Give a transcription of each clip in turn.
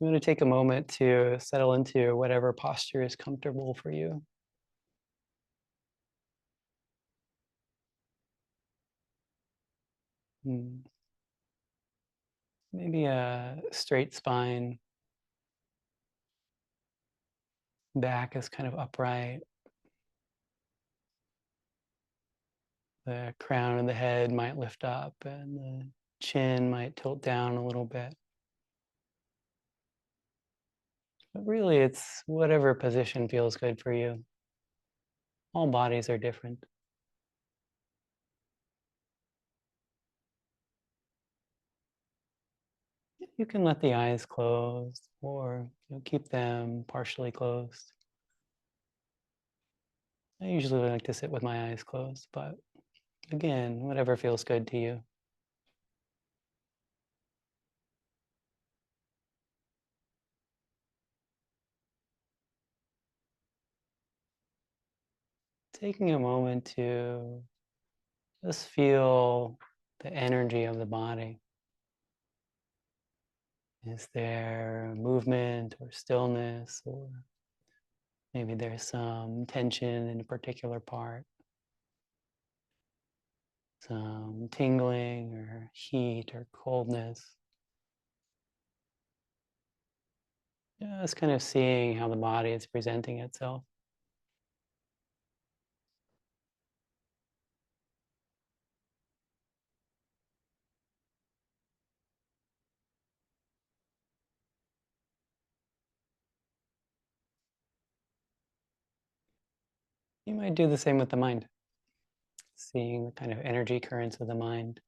I'm going to take a moment to settle into whatever posture is comfortable for you. Hmm. Maybe a straight spine, back is kind of upright, the crown of the head might lift up, and the chin might tilt down a little bit. But really, it's whatever position feels good for you. All bodies are different. You can let the eyes close or keep them partially closed. I usually like to sit with my eyes closed, but again, whatever feels good to you. Taking a moment to just feel the energy of the body. Is there movement or stillness, or maybe there's some tension in a particular part, some tingling or heat or coldness? Just kind of seeing how the body is presenting itself. You might do the same with the mind, seeing the kind of energy currents of the mind.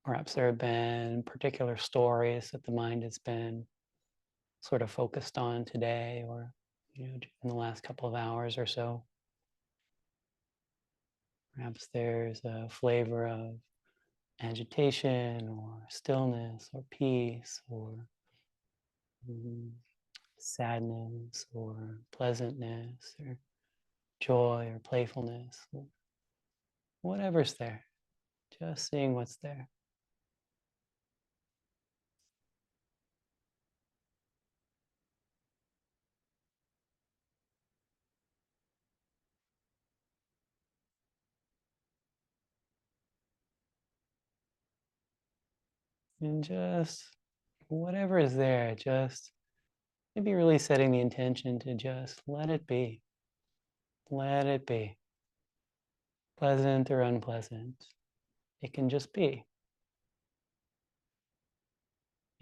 Perhaps there have been particular stories that the mind has been sort of focused on today, or in the last couple of hours or so. Perhaps there's a flavor of agitation or stillness or peace or mm, sadness or pleasantness or joy or playfulness, or whatever's there. Just seeing what's there. And just whatever is there, just maybe really setting the intention to just let it be. Let it be. Pleasant or unpleasant. It can just be.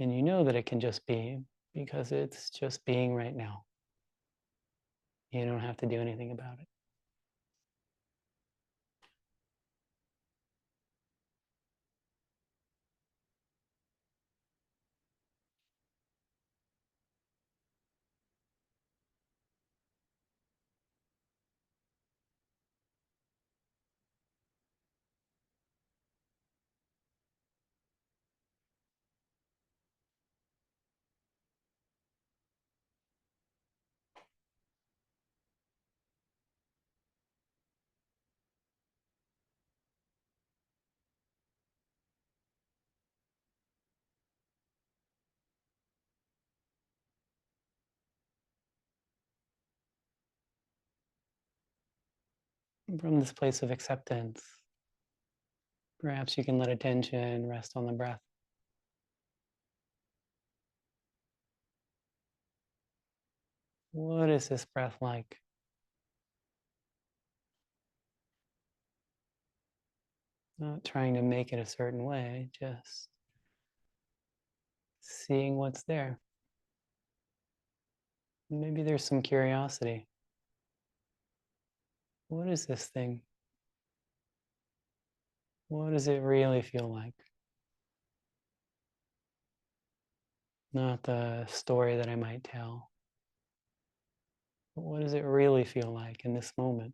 And you know that it can just be because it's just being right now. You don't have to do anything about it. And from this place of acceptance, perhaps you can let attention rest on the breath. What is this breath like? Not trying to make it a certain way, just seeing what's there. Maybe there's some curiosity. What is this thing? What does it really feel like? Not the story that I might tell, but what does it really feel like in this moment?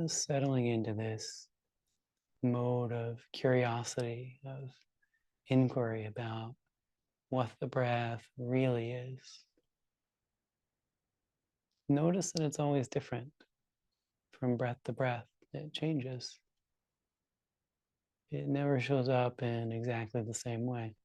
Just settling into this mode of curiosity, of inquiry about what the breath really is. Notice that it's always different from breath to breath. It changes. It never shows up in exactly the same way.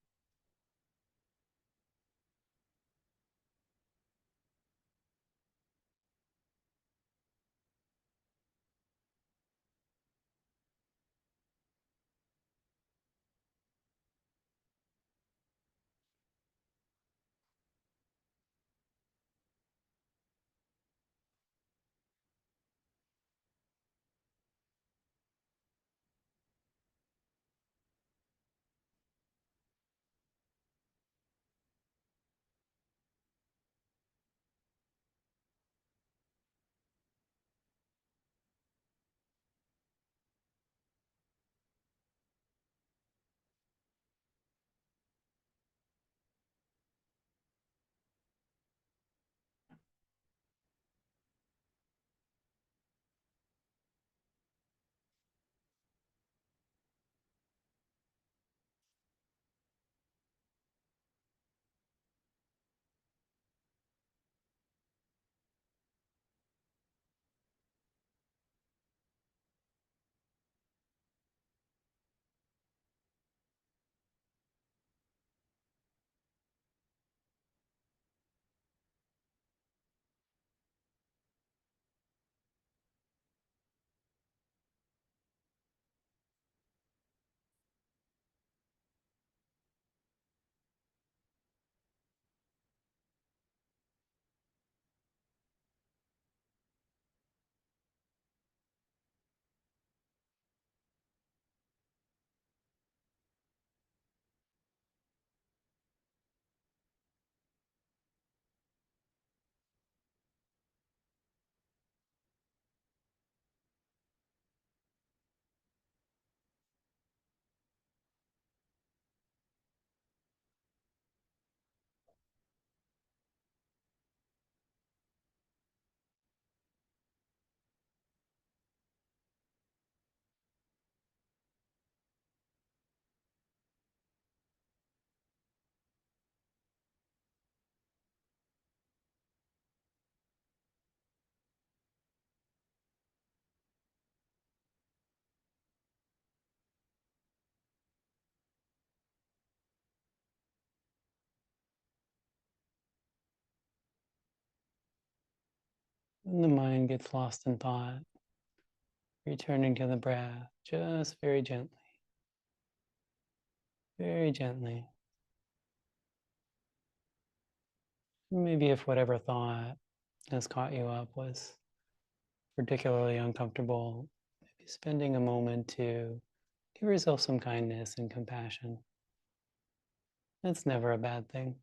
When the mind gets lost in thought, returning to the breath just very gently, very gently. Maybe if whatever thought has caught you up was particularly uncomfortable, maybe spending a moment to give yourself some kindness and compassion. That's never a bad thing.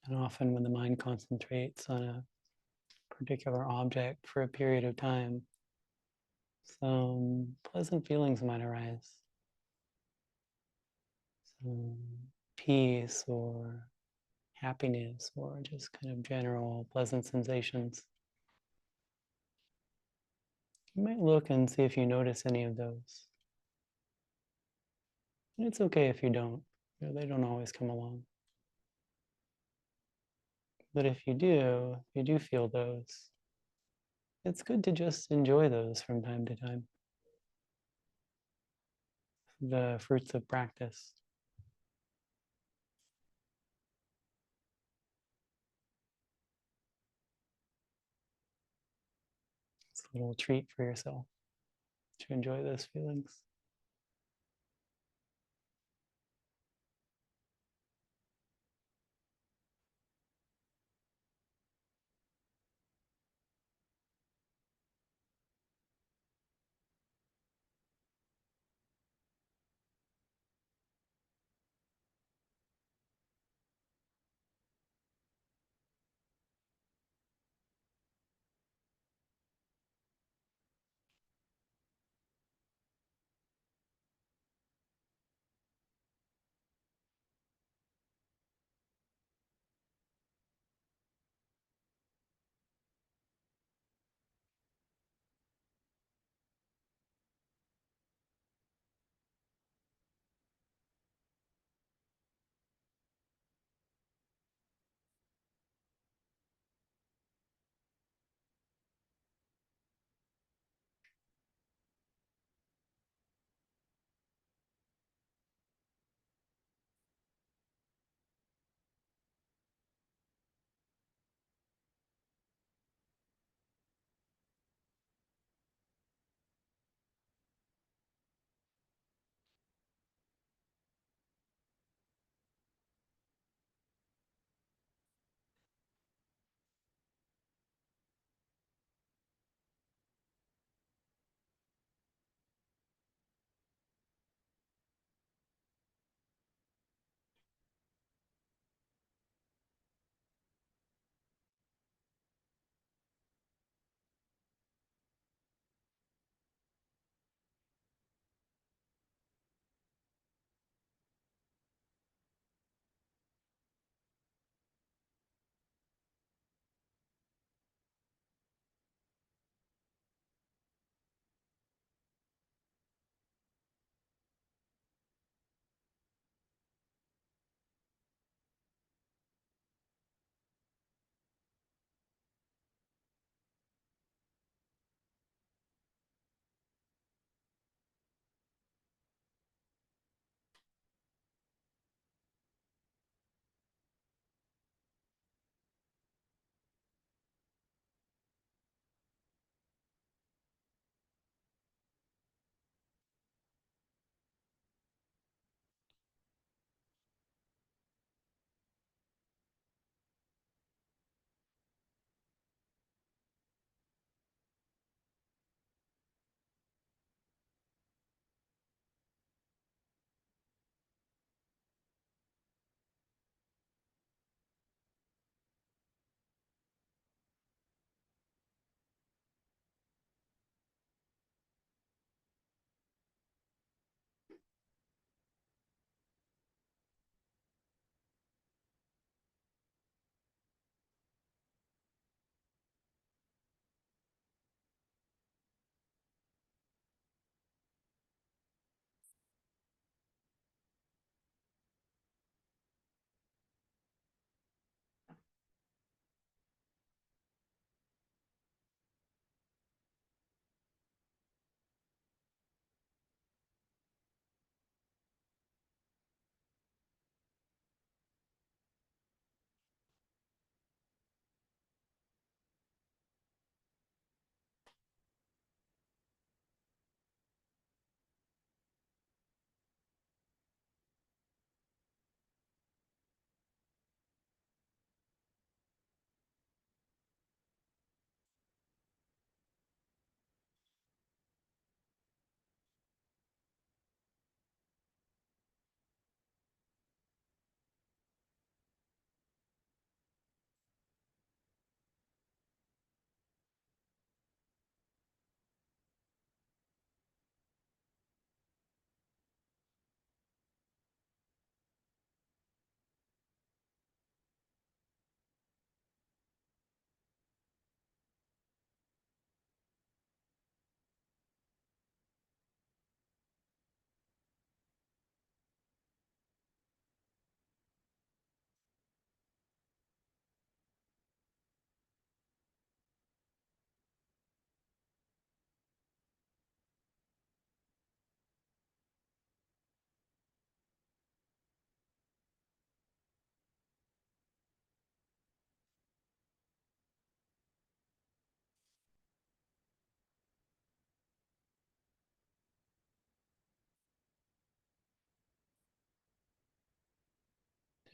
And often when the mind concentrates on a particular object for a period of time, some pleasant feelings might arise. Some peace or happiness or just kind of general pleasant sensations. You might look and see if you notice any of those. And it's okay if you don't. They don't always come along. But if you do feel those, it's good to just enjoy those from time to time. The fruits of practice. It's a little treat for yourself to enjoy those feelings.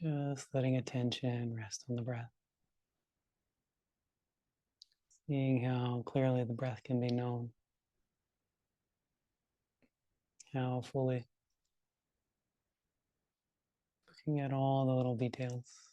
Just letting attention rest on the breath. Seeing how clearly the breath can be known. How fully. Looking at all the little details.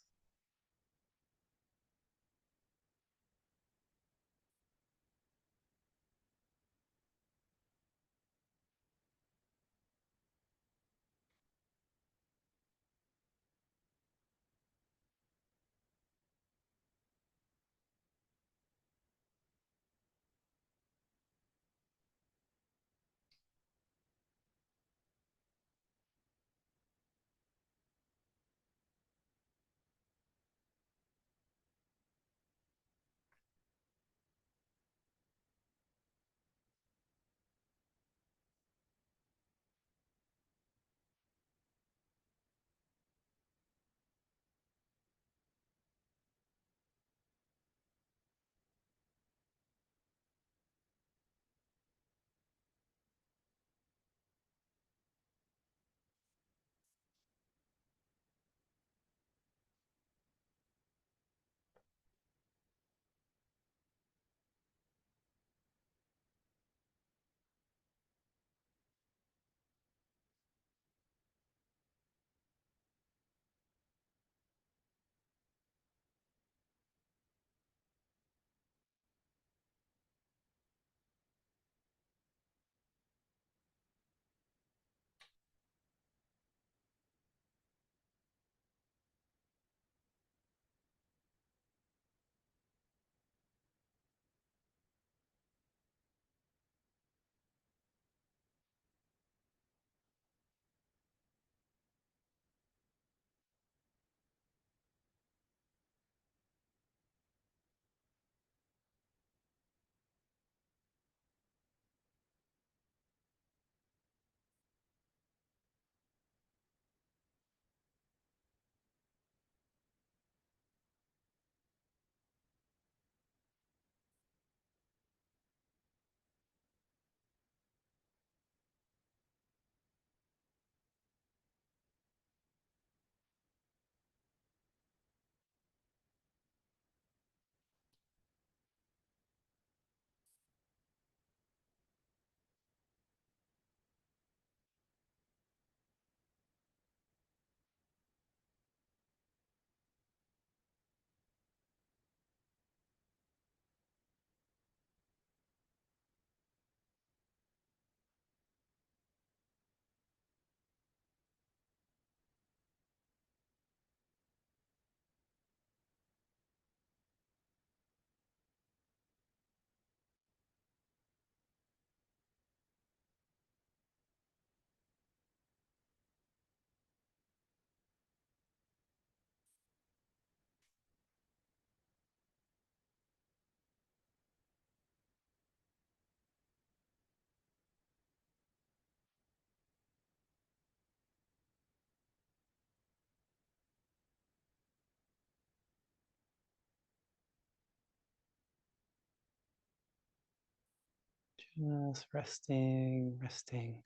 Just resting, resting.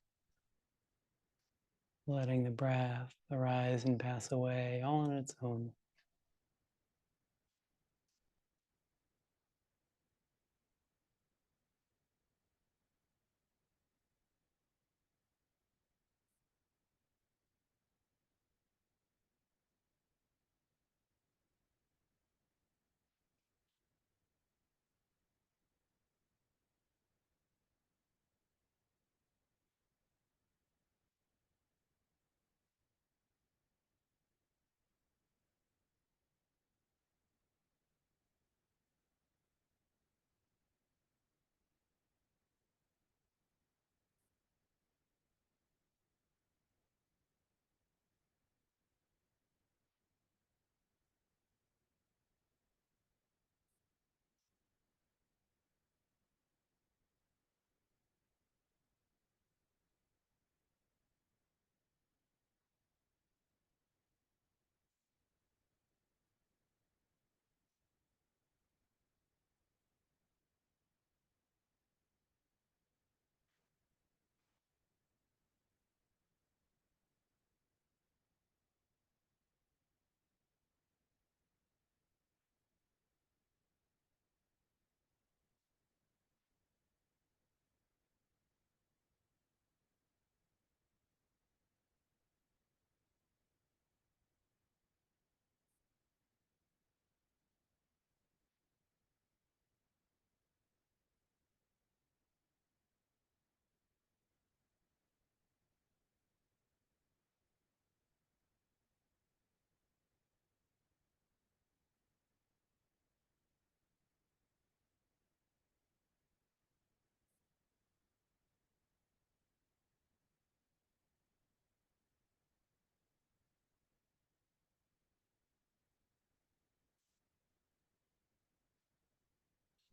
Letting the breath arise and pass away all on its own.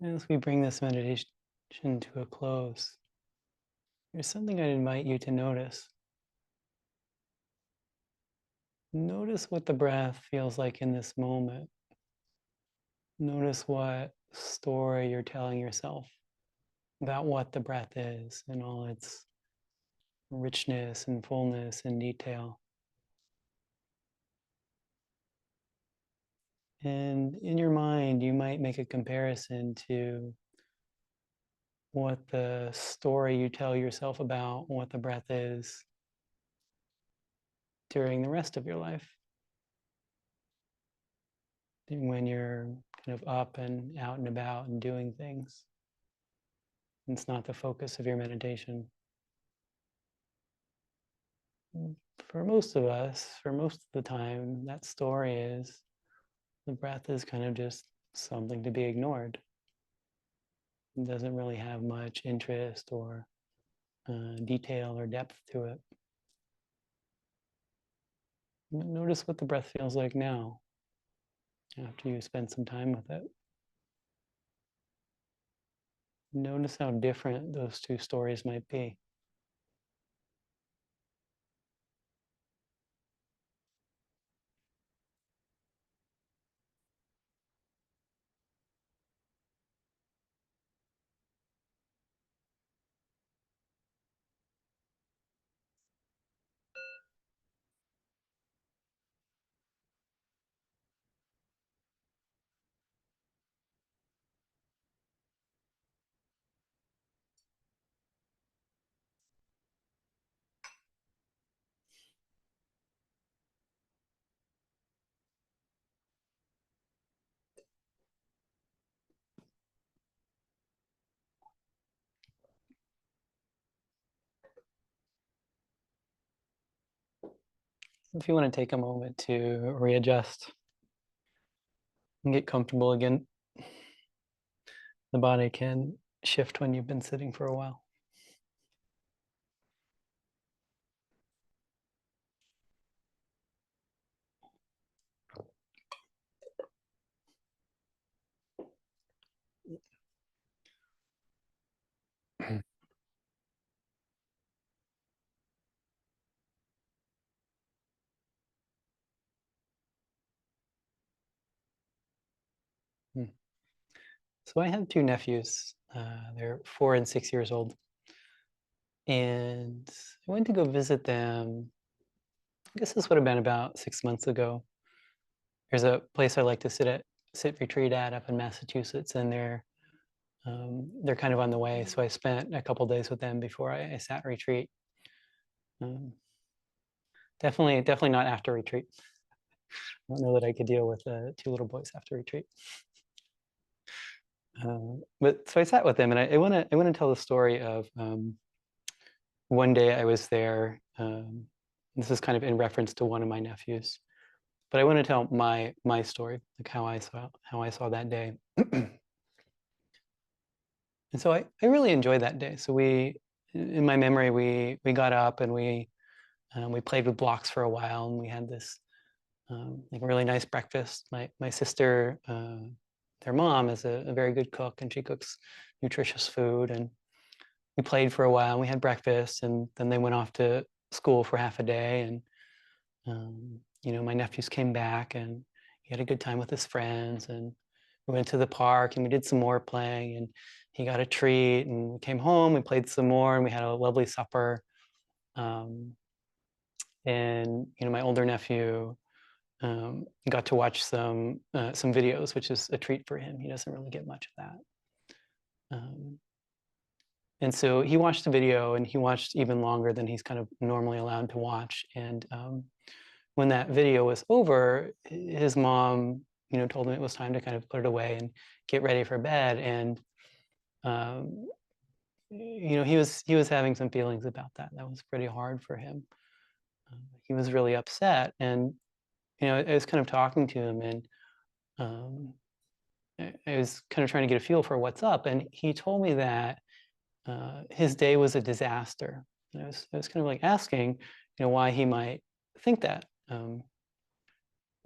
As we bring this meditation to a close, there's something I'd invite you to notice. Notice what the breath feels like in this moment. Notice what story you're telling yourself about what the breath is and all its richness and fullness and detail. And in your mind, you might make a comparison to what the story you tell yourself about what the breath is during the rest of your life. When you're kind of up and out and about and doing things. It's not the focus of your meditation. For most of us, for most of the time, that story is the breath is kind of just something to be ignored. It doesn't really have much interest or detail or depth to it. Notice what the breath feels like now, after you spend some time with it. Notice how different those two stories might be. If you want to take a moment to readjust and get comfortable again, the body can shift when you've been sitting for a while. So I have two nephews. They're 4 and 6 years old. And I went to go visit them. I guess this would have been about 6 months ago. There's a place I like to sit retreat at up in Massachusetts, and they're kind of on the way. So I spent a couple days with them before I sat retreat. Um, definitely not after retreat. I don't know that I could deal with 2 little boys after retreat. But so I sat with them, and I want to tell the story of one day I was there. This is kind of in reference to one of my nephews, but I want to tell my story, like how I saw that day. And so I really enjoyed that day. So in my memory, we got up and we played with blocks for a while, and we had this like a really nice breakfast. My sister, their mom is a very good cook, and she cooks nutritious food. And we played for a while, and we had breakfast, and then they went off to school for half a day. And my nephews came back, and he had a good time with his friends, and we went to the park, and we did some more playing, and he got a treat, and we came home, we played some more, and we had a lovely supper. And my older nephew got to watch some videos, which is a treat for him. He doesn't really get much of that. And so he watched the video, and he watched even longer than he's kind of normally allowed to watch. And when that video was over, his mom, told him it was time to kind of put it away and get ready for bed. And he was having some feelings about that. That was pretty hard for him. He was really upset, and I was kind of talking to him, and I was kind of trying to get a feel for what's up. And he told me that his day was a disaster. And I was kind of like asking, why he might think that. And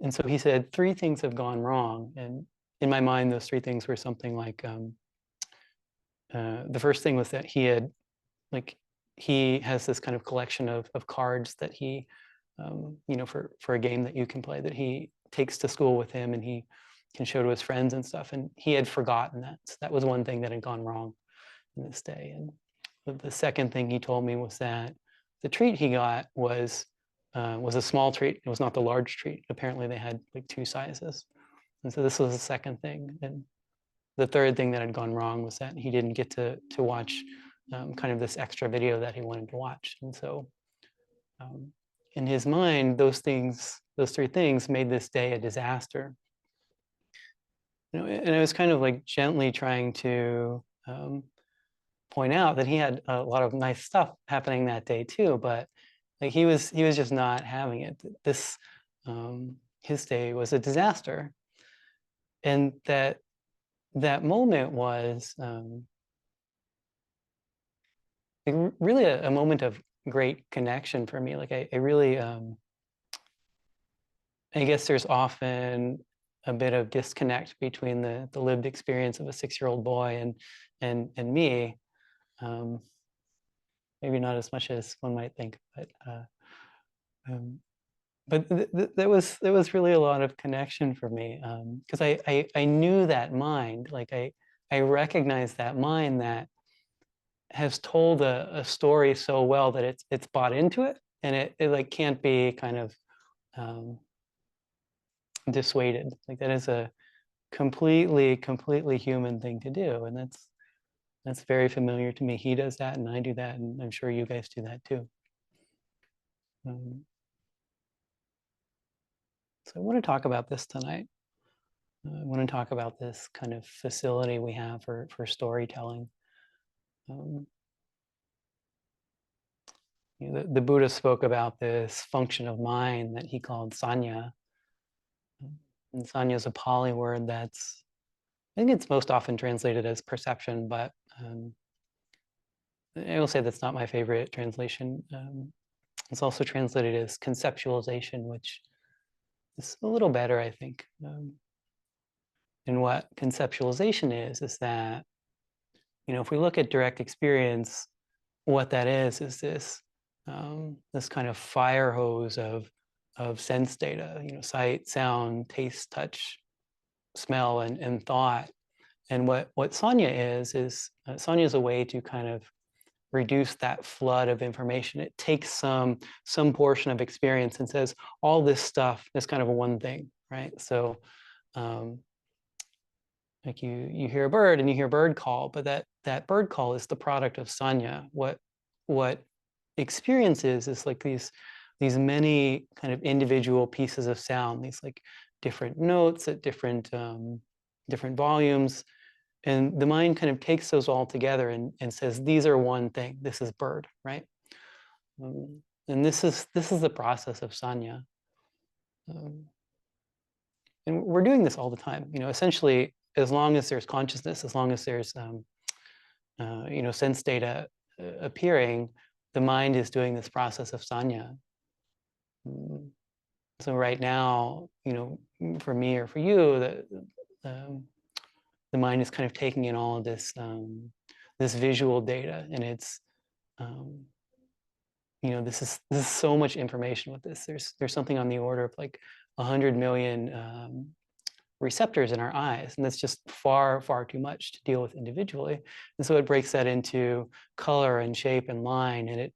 so he said 3 things have gone wrong, and in my mind, those 3 things were something like the first thing was that he had, like, he has this kind of collection of cards that he, you know, for a game that you can play, that he takes to school with him and he can show to his friends and stuff. And he had forgotten that. So that was one thing that had gone wrong in this day. And the second thing he told me was that the treat he got was a small treat. It was not the large treat. Apparently they had like 2 sizes. And so this was the second thing. And the third thing that had gone wrong was that he didn't get to watch kind of this extra video that he wanted to watch. And so in his mind, those 3 things made this day a disaster. You know, and I was kind of like gently trying to point out that he had a lot of nice stuff happening that day too, but like he was just not having it. This his day was a disaster, and that moment was really a moment of great connection for me. Like I really, I guess there's often a bit of disconnect between the lived experience of a 6-year-old boy and me. Maybe not as much as one might think, but there was really a lot of connection for me, because I knew that mind. Like I recognized that mind that has told a story so well that it's bought into it, and it like can't be kind of dissuaded. Like that is a completely human thing to do, and that's very familiar to me. He does that, and I do that, and I'm sure you guys do that too. So I want to talk about this tonight. I want to talk about this kind of facility we have for storytelling. You know, the Buddha spoke about this function of mind that he called sanya. And sanya is a Pali word that's, I think it's most often translated as perception, but I will say that's not my favorite translation. It's also translated as conceptualization, which is a little better, I think. And what conceptualization is that, you know, if we look at direct experience, what that is this this kind of fire hose of sense data, you know, sight, sound, taste, touch, smell, and thought. And what sanya is sanya is a way to kind of reduce that flood of information. It takes some portion of experience and says all this stuff is kind of a one thing, right? So like you hear a bird and you hear bird call, but that bird call is the product of sanya. What experience is like these many kind of individual pieces of sound, these like different notes at different volumes, and the mind kind of takes those all together and says these are one thing. This is bird, right? And this is the process of sanya. And we're doing this all the time, you know, essentially, as long as there's consciousness, as long as there's you know, sense data appearing, the mind is doing this process of sanya. So right now, you know, for me or for you, the mind is kind of taking in all of this this visual data, and it's you know, this is so much information with this. There's something on the order of like 100 million receptors in our eyes, and that's just far too much to deal with individually. And so it breaks that into color and shape and line, and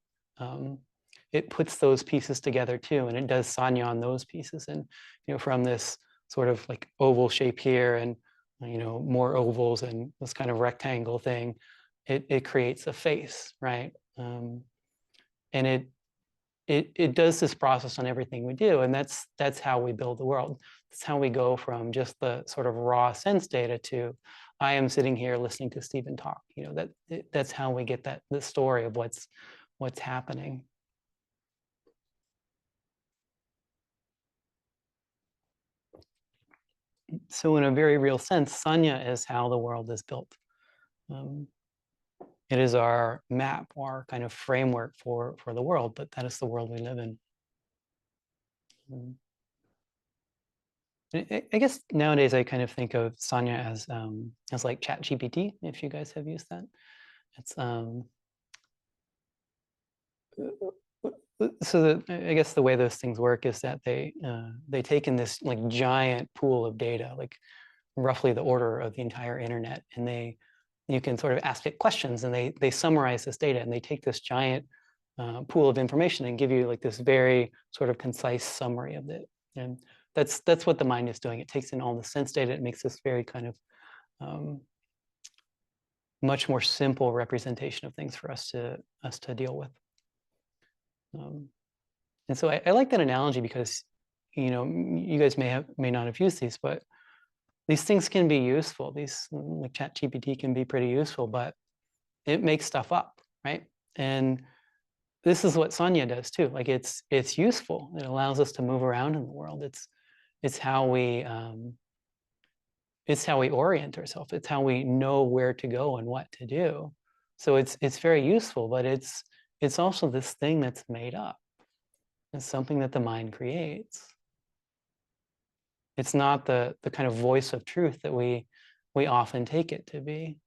it puts those pieces together too, and it does sanya on those pieces. And you know, from this sort of like oval shape here, and you know, more ovals and this kind of rectangle thing, it creates a face, right? And it does this process on everything we do, and that's how we build the world. That's how we go from just the sort of raw sense data to I am sitting here listening to Stephen talk. You know, that's how we get the story of what's happening. So in a very real sense, sanya is how the world is built. It is our map, our kind of framework for the world, but that is the world we live in. I guess nowadays I kind of think of Sanya as like ChatGPT, if you guys have used that. It's so I guess the way those things work is that they take in this like giant pool of data, like roughly the order of the entire internet, and you can sort of ask it questions, and they summarize this data, and they take this giant pool of information and give you like this very sort of concise summary of it. And that's what the mind is doing. It takes in all the sense data. It makes this very kind of much more simple representation of things for us to deal with. And so I like that analogy because, you know, you guys may not have used these, but these things can be useful. These like ChatGPT can be pretty useful, but it makes stuff up, right? And this is what Sanya does too. Like it's useful. It allows us to move around in the world. It's how we orient ourselves. It's how we know where to go and what to do. So it's very useful, but it's also this thing that's made up. It's something that the mind creates. It's not the kind of voice of truth that we often take it to be.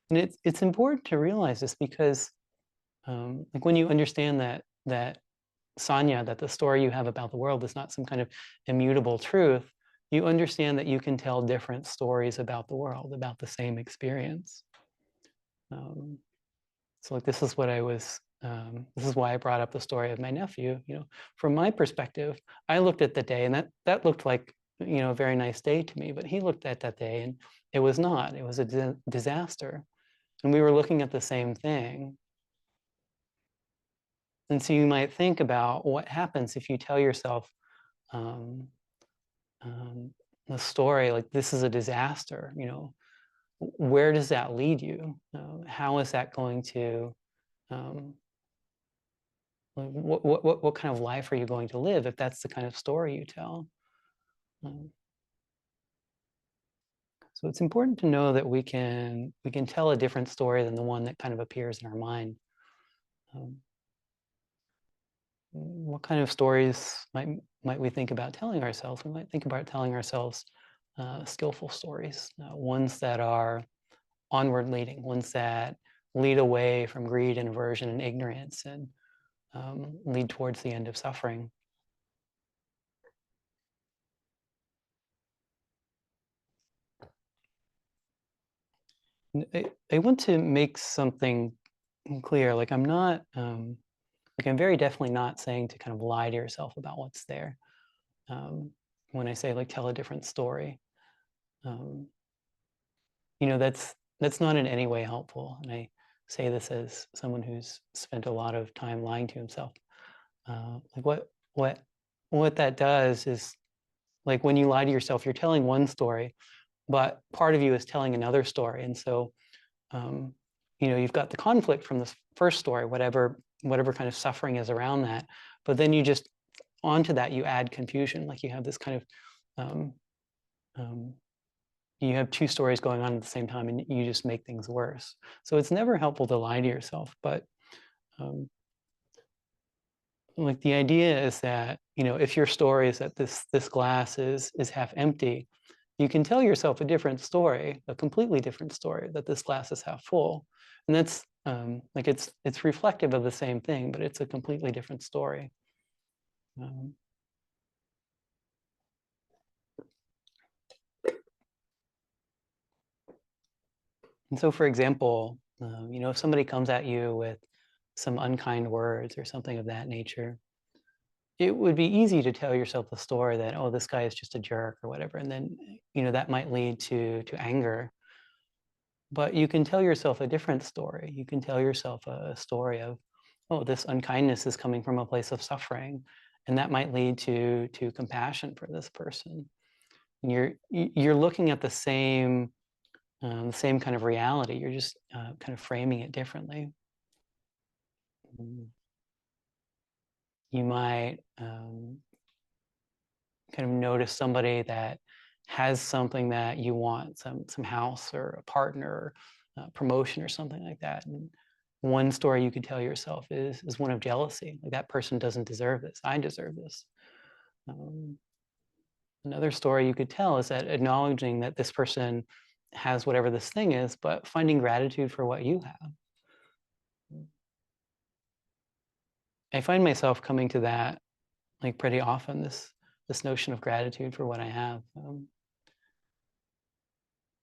And it's important to realize this because like when you understand that Sanya, that the story you have about the world is not some kind of immutable truth, you understand that you can tell different stories about the world, about the same experience. So like this is what this is why I brought up the story of my nephew. You know, from my perspective, I looked at the day and that looked like, you know, a very nice day to me, but he looked at that day and it was not. It was a disaster. And we were looking at the same thing. And so you might think about what happens if you tell yourself um, the story, like this is a disaster, you know, where does that lead you? How is that going to, what kind of life are you going to live if that's the kind of story you tell? So it's important to know that we can tell a different story than the one that kind of appears in our mind. What kind of stories might we think about telling ourselves? We might think about telling ourselves skillful stories, ones that are onward leading, ones that lead away from greed and aversion and ignorance and lead towards the end of suffering. I want to make something clear. Like I'm not, like I'm very definitely not saying to kind of lie to yourself about what's there. When I say like tell a different story, you know, that's not in any way helpful. And I say this as someone who's spent a lot of time lying to himself. Like what that does is like when you lie to yourself, you're telling one story, but part of you is telling another story. And so, you know, you've got the conflict from the first story, whatever kind of suffering is around that. But then you just onto that, you add confusion. Like you have this kind of, you have two stories going on at the same time and you just make things worse. So it's never helpful to lie to yourself, but like the idea is that, you know, if your story is that this glass is half empty, you can tell yourself a different story, a completely different story, that this glass is half full. And that's like it's reflective of the same thing, but it's a completely different story. And so, for example, you know, if somebody comes at you with some unkind words or something of that nature, it would be easy to tell yourself the story that, oh, this guy is just a jerk or whatever. And then, you know, that might lead to anger. But you can tell yourself a different story. You can tell yourself a story of, oh, this unkindness is coming from a place of suffering. And that might lead to compassion for this person. And you're looking at the same kind of reality. You're just kind of framing it differently. You might kind of notice somebody that has something that you want, some house or a partner, or promotion or something like that. And one story you could tell yourself is one of jealousy. Like that person doesn't deserve this. I deserve this. Another story you could tell is that acknowledging that this person has whatever this thing is, but finding gratitude for what you have. I find myself coming to that like pretty often, this notion of gratitude for what I have.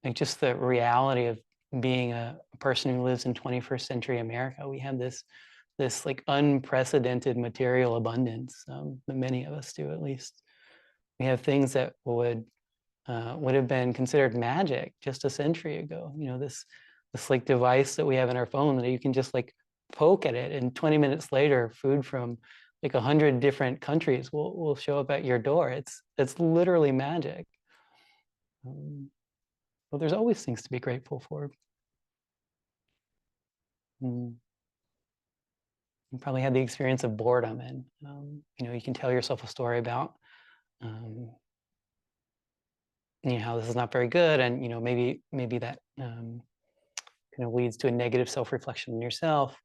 Like just the reality of being a person who lives in 21st century America. We have this like unprecedented material abundance, many of us do at least. We have things that would have been considered magic just a century ago. You know, this like device that we have in our phone that you can just like poke at it, and 20 minutes later, food from like 100 different countries will show up at your door. It's literally magic. Well, there's always things to be grateful for. You probably had the experience of boredom, and you know, you can tell yourself a story about you know, how this is not very good, and you know, maybe that kind of leads to a negative self-reflection in yourself.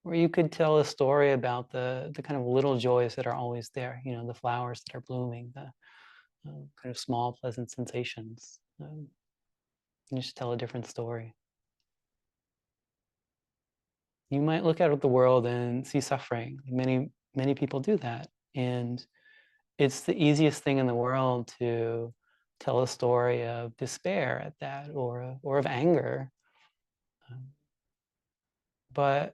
Or you could tell a story about the kind of little joys that are always there. You know, the flowers that are blooming, the kind of small pleasant sensations. You just tell a different story. You might look out at the world and see suffering. Many people do that, and it's the easiest thing in the world to tell a story of despair at that, or of anger. But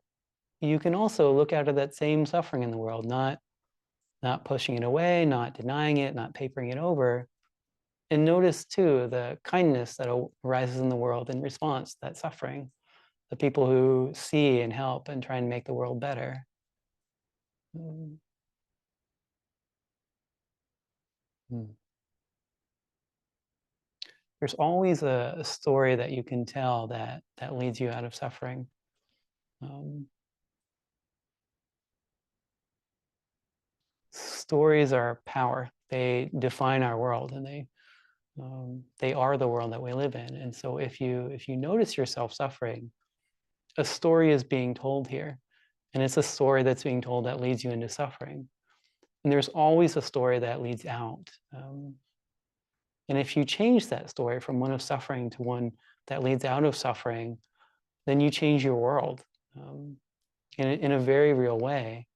you can also look out at that same suffering in the world, not pushing it away, not denying it, not papering it over, and notice too the kindness that arises in the world in response to that suffering. The people who see and help and try and make the world better. There's always a story that you can tell that leads you out of suffering. Stories are power. They define our world, and they are the world that we live in. And so if you notice yourself suffering, a story is being told here, and it's a story that's being told that leads you into suffering. And there's always a story that leads out. And if you change that story from one of suffering to one that leads out of suffering, then you change your world in a very real way.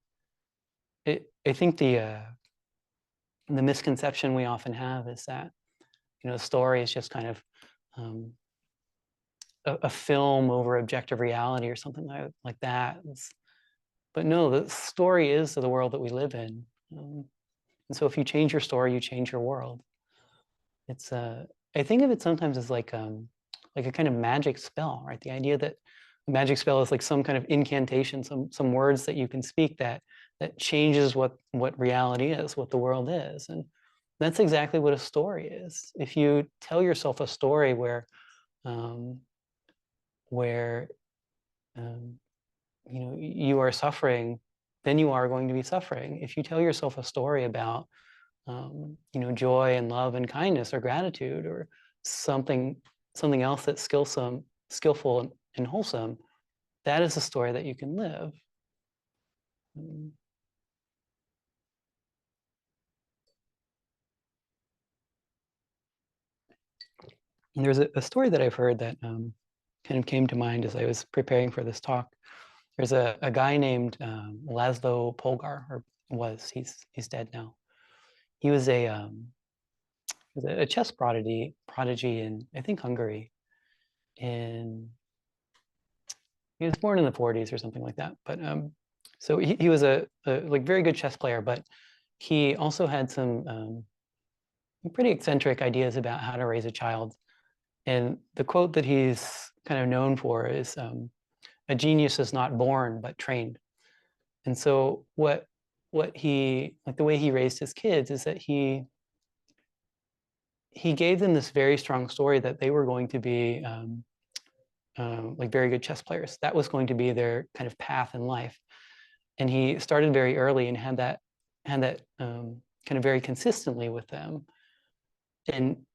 I think the misconception we often have is that, you know, a story is just kind of a film over objective reality or something like that. But no, the story is the world that we live in. And so if you change your story, you change your world. It's I think of it sometimes as like a kind of magic spell, right? The idea that a magic spell is like some kind of incantation, some words that you can speak that changes what reality is, what the world is. And that's exactly what a story is. If you tell yourself a story where you know, you are suffering, then you are going to be suffering. If you tell yourself a story about you know, joy and love and kindness or gratitude or something else that's skillful and wholesome, that is a story that you can live. And there's a story that I've heard that kind of came to mind as I was preparing for this talk. There's a guy named Laszlo Polgar, or he's dead now. He was a chess prodigy in, I think, Hungary. And he was born in the 40s or something like that. But so he was a like very good chess player, but he also had some pretty eccentric ideas about how to raise a child. And the quote that he's kind of known for is, "A genius is not born but trained." And so what he, like the way he raised his kids is that he gave them this very strong story that they were going to be like very good chess players. That was going to be their kind of path in life. And he started very early and had that kind of very consistently with them. And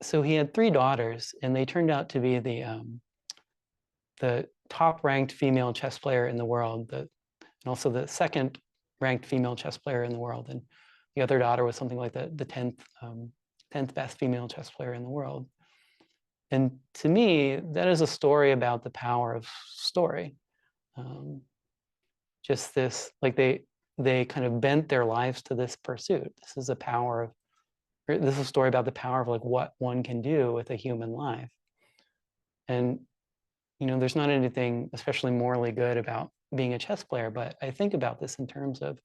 so he had 3 daughters, and they turned out to be the top ranked female chess player in the world, and also the second ranked female chess player in the world. And the other daughter was something like the 10th best female chess player in the world. And to me, that is a story about the power of story. Just this, like they kind of bent their lives to this pursuit. This is a power of, this is a story about the power of like what one can do with a human life. And there's not anything especially morally good about being a chess player, but I think about this in terms of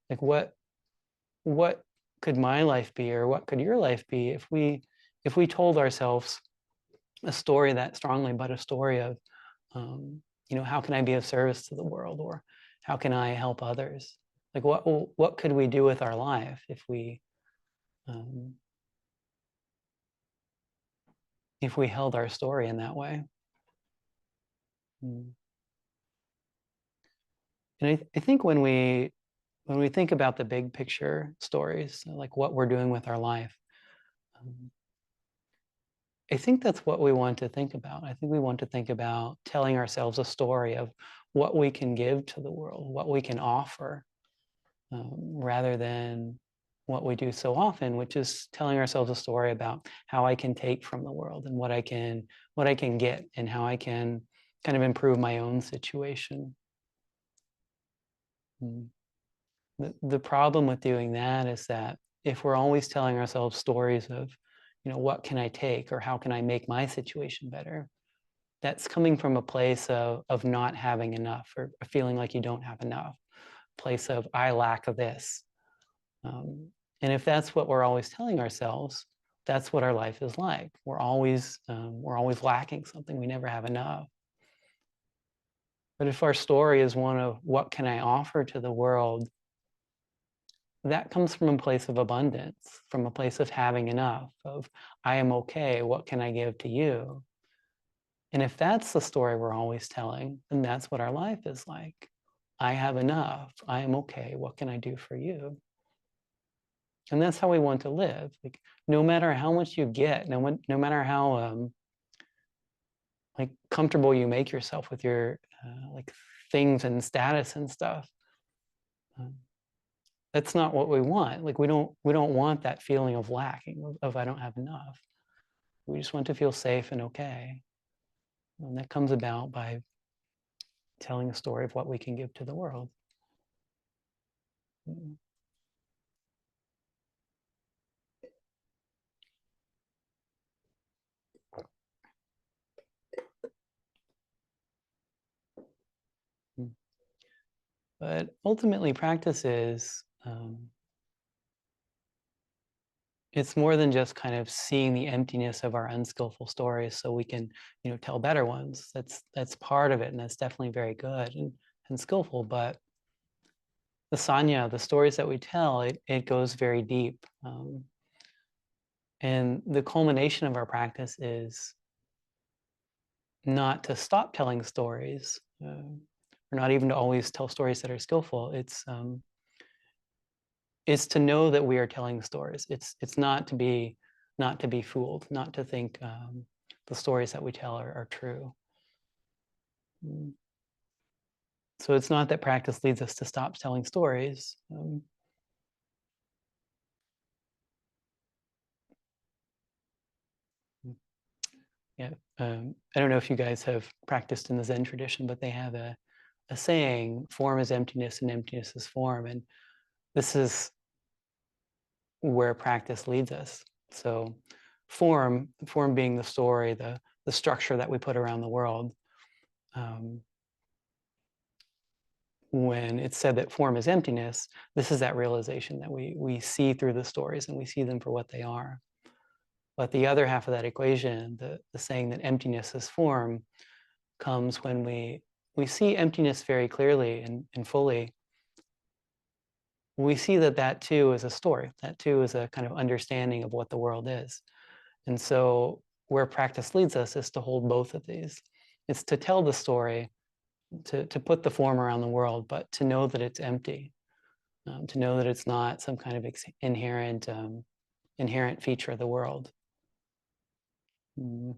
like what could my life be, or what could your life be if we told ourselves a story that strongly, but a story of how can I be of service to the world, or how can I help others? Like what could we do with our life if we held our story in that way? And I think when we think about the big picture stories, like what we're doing with our life, I think that's what we want to think about. I think we want to think about telling ourselves a story of what we can give to the world, what we can offer, rather than what we do so often, which is telling ourselves a story about how I can take from the world and what I can get, and how I can kind of improve my own situation. The problem with doing that is that if we're always telling ourselves stories of, what can I take, or how can I make my situation better, that's coming from a place of not having enough, or feeling like you don't have enough, place of I lack of this. And if that's what we're always telling ourselves, that's what our life is like. We're always lacking something. We never have enough. But if our story is one of what can I offer to the world, that comes from a place of abundance, from a place of having enough, of I am okay, what can I give to you? And if that's the story we're always telling, then that's what our life is like. I have enough, I am okay, what can I do for you? And that's how we want to live. Like, no matter how much you get, no matter how like comfortable you make yourself with your like things and status and stuff, that's not what we want. Like we don't want that feeling of lacking, of I don't have enough. We just want to feel safe and okay. And that comes about by telling a story of what we can give to the world. But ultimately, practice is it's more than just kind of seeing the emptiness of our unskillful stories so we can, tell better ones. That's part of it, and that's definitely very good and skillful. But the sanya, the stories that we tell, it goes very deep. And the culmination of our practice is not to stop telling stories, or not even to always tell stories that are skillful. It's to know that we are telling stories. It's not to be fooled, not to think the stories that we tell are true. So it's not that practice leads us to stop telling stories. Yeah, I don't know if you guys have practiced in the Zen tradition, but they have a saying: "Form is emptiness, and emptiness is form." And this is where practice leads us. So form being the story, the structure that we put around the world. When it's said that form is emptiness, this is that realization that we see through the stories and we see them for what they are. But the other half of that equation, the saying that emptiness is form, comes when we see emptiness very clearly and fully. We see that too is a story. That too is a kind of understanding of what the world is. And so where practice leads us is to hold both of these. It's to tell the story, to put the form around the world, but to know that it's empty, to know that it's not some kind of inherent feature of the world. And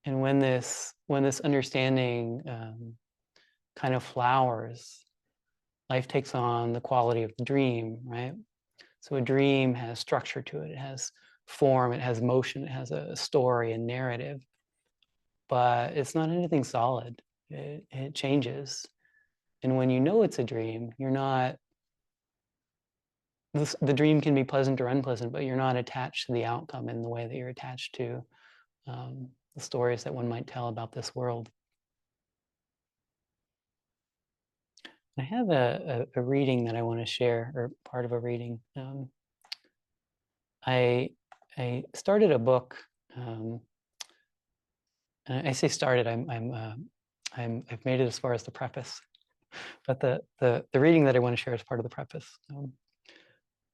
when this understanding kind of flowers, life takes on the quality of the dream, right? So a dream has structure to it. It has form, it has motion, it has a story and narrative, but it's not anything solid. It changes. And when you know it's a dream, you're not, the dream can be pleasant or unpleasant, but you're not attached to the outcome in the way that you're attached to the stories that one might tell about this world. I have a reading that I want to share, or part of a reading. I started a book. I say started. I've made it as far as the preface, but the reading that I want to share is part of the preface.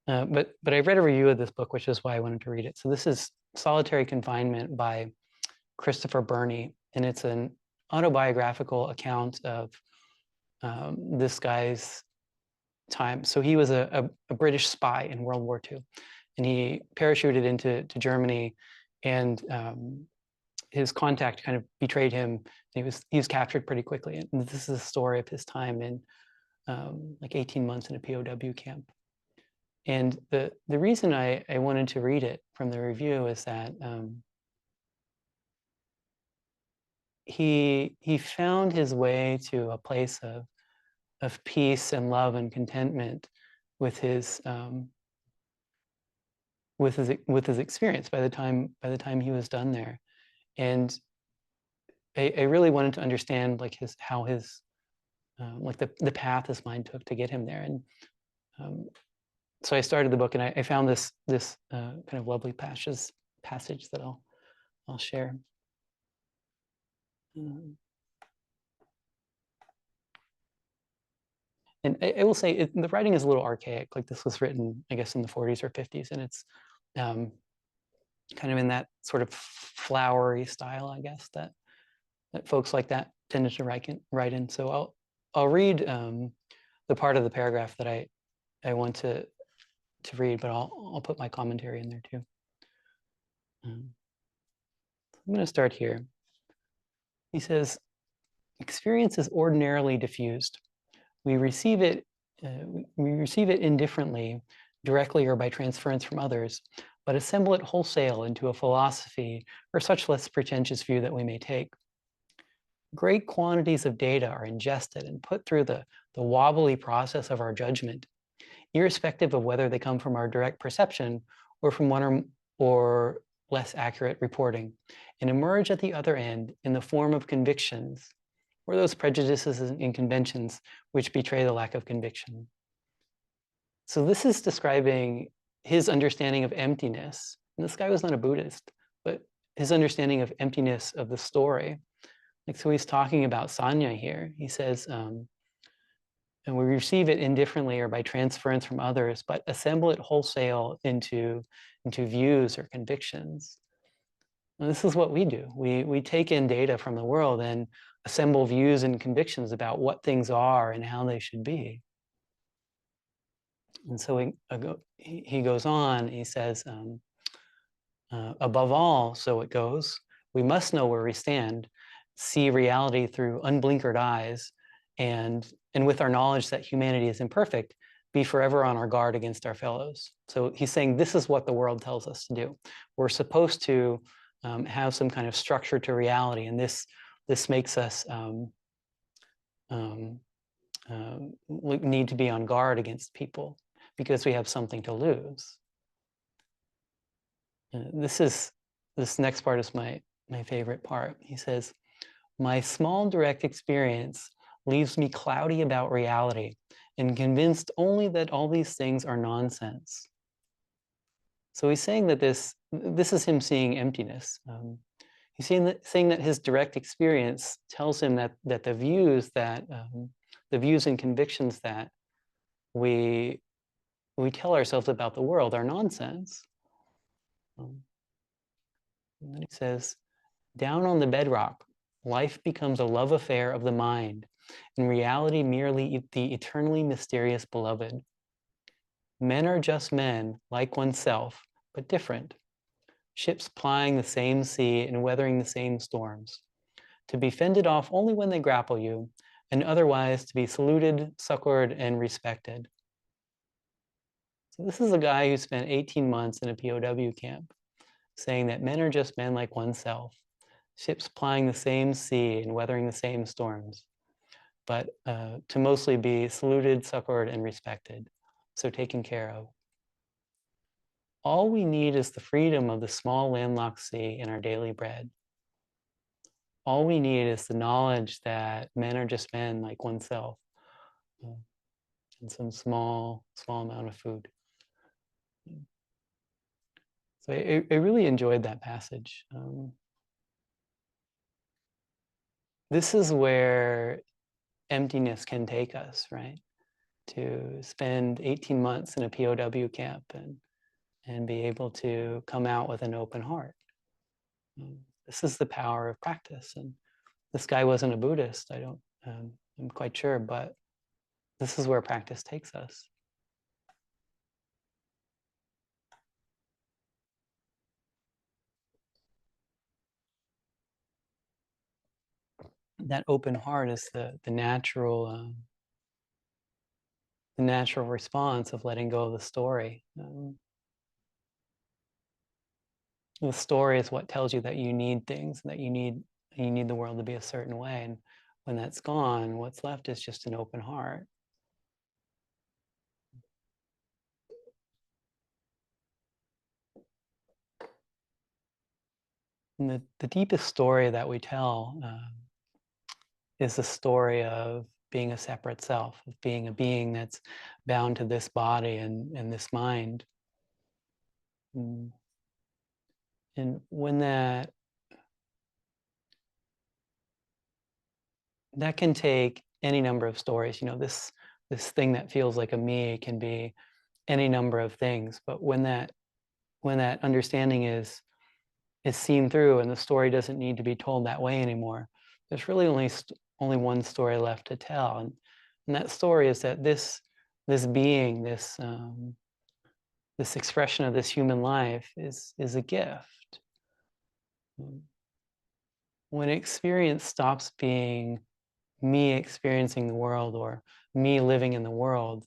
But I read a review of this book, which is why I wanted to read it. So this is Solitary Confinement by Christopher Burney, and it's an autobiographical account of this guy's time. So he was a British spy in World War II, and he parachuted into Germany, and his contact kind of betrayed him. He was captured pretty quickly, and this is a story of his time in like 18 months in a POW camp. And the reason I wanted to read it from the review is that he found his way to a place of peace and love and contentment with his experience by the time he was done there. And I really wanted to understand like how his like the path his mind took to get him there. And so I started the book, and I found this kind of lovely passage that I'll share. And I will say the writing is a little archaic. Like this was written, I guess, in the 40s or 50s, and it's kind of in that sort of flowery style, I guess, that folks like that tended to write in. So I'll read the part of the paragraph that I want to read, but I'll put my commentary in there too. I'm going to start here. He says, experience is ordinarily diffused. We receive it indifferently, directly or by transference from others, but assemble it wholesale into a philosophy or such less pretentious view that we may take. Great quantities of data are ingested and put through the wobbly process of our judgment, irrespective of whether they come from our direct perception or from one or less accurate reporting, and emerge at the other end in the form of convictions, or those prejudices and conventions which betray the lack of conviction. So this is describing his understanding of emptiness. And this guy was not a Buddhist, but his understanding of emptiness of the story. Like, so he's talking about sanya here. He says, and we receive it indifferently or by transference from others, but assemble it wholesale into views or convictions. And this is what we do. We take in data from the world and assemble views and convictions about what things are and how they should be. And so he goes on, he says, above all, so it goes, we must know where we stand, see reality through unblinkered eyes, and with our knowledge that humanity is imperfect, be forever on our guard against our fellows. So he's saying this is what the world tells us to do. We're supposed to have some kind of structure to reality, and this makes us need to be on guard against people because we have something to lose. This next part is my favorite part. He says, my small direct experience leaves me cloudy about reality and convinced only that all these things are nonsense. So he's saying that this is him seeing emptiness. He's saying that his direct experience tells him that the views and convictions that we tell ourselves about the world are nonsense. And then he says, down on the bedrock, life becomes a love affair of the mind, and reality merely the eternally mysterious beloved. Men are just men, like oneself, but different. Ships plying the same sea and weathering the same storms. To be fended off only when they grapple you, and otherwise to be saluted, succored, and respected. So this is a guy who spent 18 months in a POW camp, saying that men are just men like oneself, ships plying the same sea and weathering the same storms, but to mostly be saluted, succored, and respected, so taken care of. All we need is the freedom of the small landlocked sea and our daily bread. All we need is the knowledge that men are just men like oneself, and some small amount of food. So I really enjoyed that passage. This is where emptiness can take us, right? To spend 18 months in a POW camp and be able to come out with an open heart. This is the power of practice. And this guy wasn't a Buddhist, I'm quite sure, but this is where practice takes us. That open heart is the natural response of letting go of the story. The story is what tells you that you need things, that you need the world to be a certain way. And when that's gone, what's left is just an open heart. And the deepest story that we tell is the story of being a separate self, of being a being that's bound to this body and this mind. And when that can take any number of stories, this thing that feels like a me can be any number of things. But when that understanding is seen through and the story doesn't need to be told that way anymore, there's really only one story left to tell. And that story is that this being, this expression of this human life is a gift. When experience stops being me experiencing the world or me living in the world,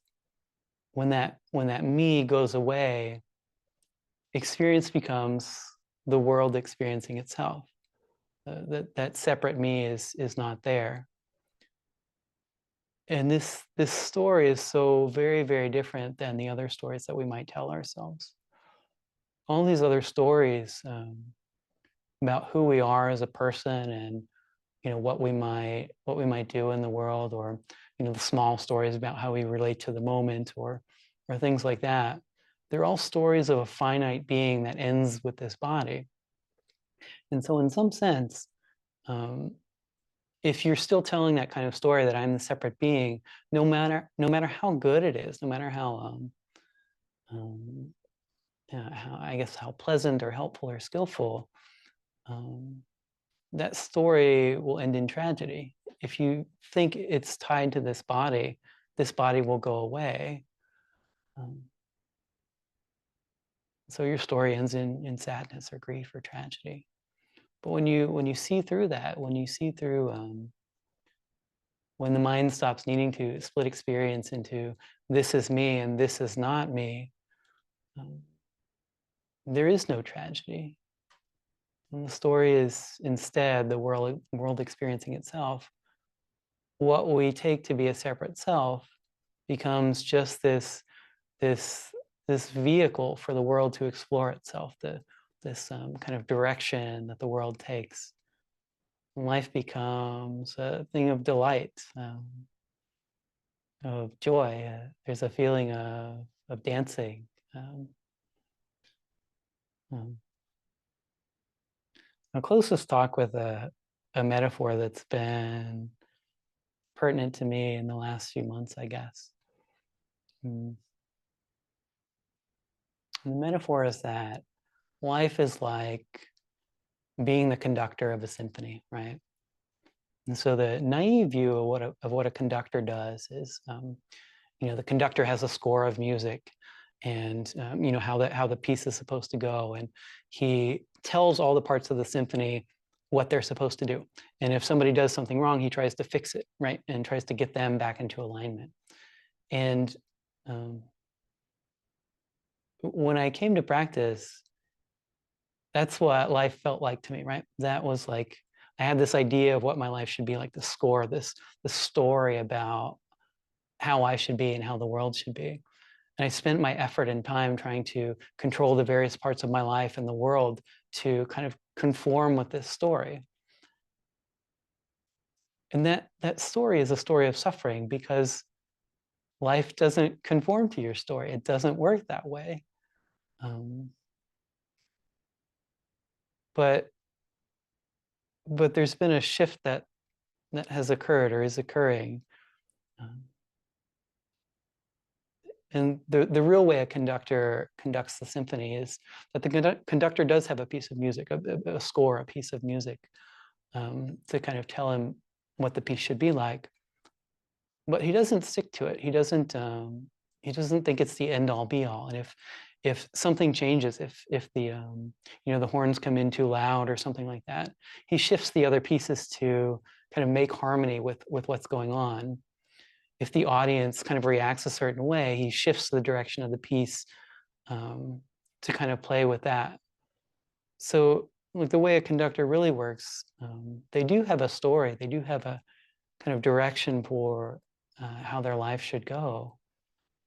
when that me goes away, experience becomes the world experiencing itself. That separate me is not there. And this story is so very, very different than the other stories that we might tell ourselves. All these other stories about who we are as a person and what we might do in the world, or the small stories about how we relate to the moment, or things like that, they're all stories of a finite being that ends with this body. And so in some sense, if you're still telling that kind of story that I'm the separate being, no matter how good it is, no matter how how pleasant or helpful or skillful, that story will end in tragedy. If you think it's tied to this body will go away. So your story ends in sadness or grief or tragedy. But when you see through that, when you see through when the mind stops needing to split experience into this is me and this is not me, there is no tragedy. And the story is instead the world experiencing itself. What we take to be a separate self becomes just this vehicle for the world to explore itself, this kind of direction that the world takes. And life becomes a thing of delight, of joy. There's a feeling of dancing. I'll close this talk with a metaphor that's been pertinent to me in the last few months, I guess. The metaphor is that life is like being the conductor of a symphony, right? And so the naive view of what a conductor does is, the conductor has a score of music, and how the piece is supposed to go, and he tells all the parts of the symphony what they're supposed to do. And if somebody does something wrong, he tries to fix it, right? And tries to get them back into alignment. And when I came to practice, that's what life felt like to me, right? That was like, I had this idea of what my life should be like, the score, this story about how I should be and how the world should be. And I spent my effort and time trying to control the various parts of my life and the world to kind of conform with this story. And that story is a story of suffering, because life doesn't conform to your story. It doesn't work that way. But there's been a shift that has occurred or is occurring. And the real way a conductor conducts the symphony is that the conductor does have a piece of music, a score, a piece of music, to kind of tell him what the piece should be like. But he doesn't stick to it. He doesn't think it's the end all be all. And if something changes, if the the horns come in too loud or something like that, he shifts the other pieces to kind of make harmony with what's going on. If the audience kind of reacts a certain way, he shifts the direction of the piece to kind of play with that. So like the way a conductor really works, they do have a story. They do have a kind of direction for how their life should go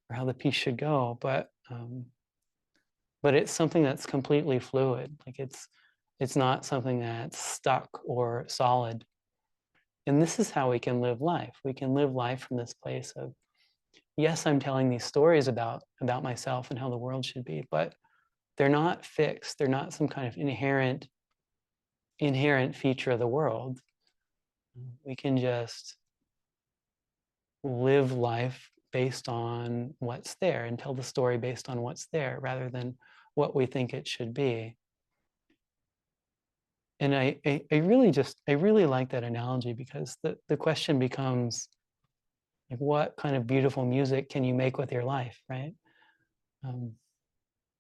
or how the piece should go. But it's something that's completely fluid. Like it's not something that's stuck or solid. And this is how we can live life. We can live life from this place of, yes, I'm telling these stories about myself and how the world should be, but they're not fixed. They're not some kind of inherent feature of the world. We can just live life based on what's there and tell the story based on what's there rather than what we think it should be. And I really like that analogy, because the question becomes, like, what kind of beautiful music can you make with your life, right?